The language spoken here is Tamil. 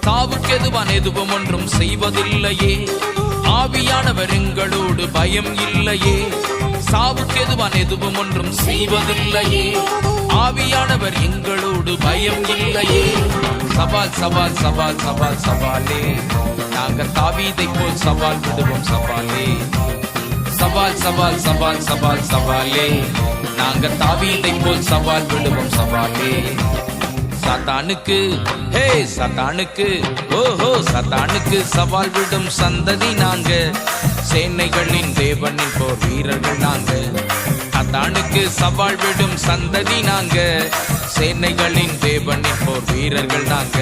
சாவுக்கு எதுவான் எதுவும் ஒன்றும் செய்வதில்லையே. ஆவியானவர் எங்களோடு பயம் இல்லையே. சாவுக்கு எதுவான் எதுவும் ஒன்றும் செய்வதில்லையே. ஆவியானவர் எங்களோடு பயம் இல்லையே. சவால் சவால் சவால் சவால் சவாலே, நாங்கள் தாவீதை போல் சவால் விடுவோம் சவாலே. சவால் சவால் சவால் சவால் சவாலே, நாங்கள் தாவீதை போல் சவால் விடுவோம் சவாலே. சாத்தானுக்கு ஹே சாத்தானுக்கு ஓஹோ சாத்தானுக்கு சவால் விடும் சந்ததி நாங்க. சேனைகளின் தேவனின் போர் வீரர்கள் நாங்க. சாத்தானுக்கு சவால் விடும் சந்ததி நாங்க. சேனைகளின் தேவனின் போர் வீரர்கள் நாங்க.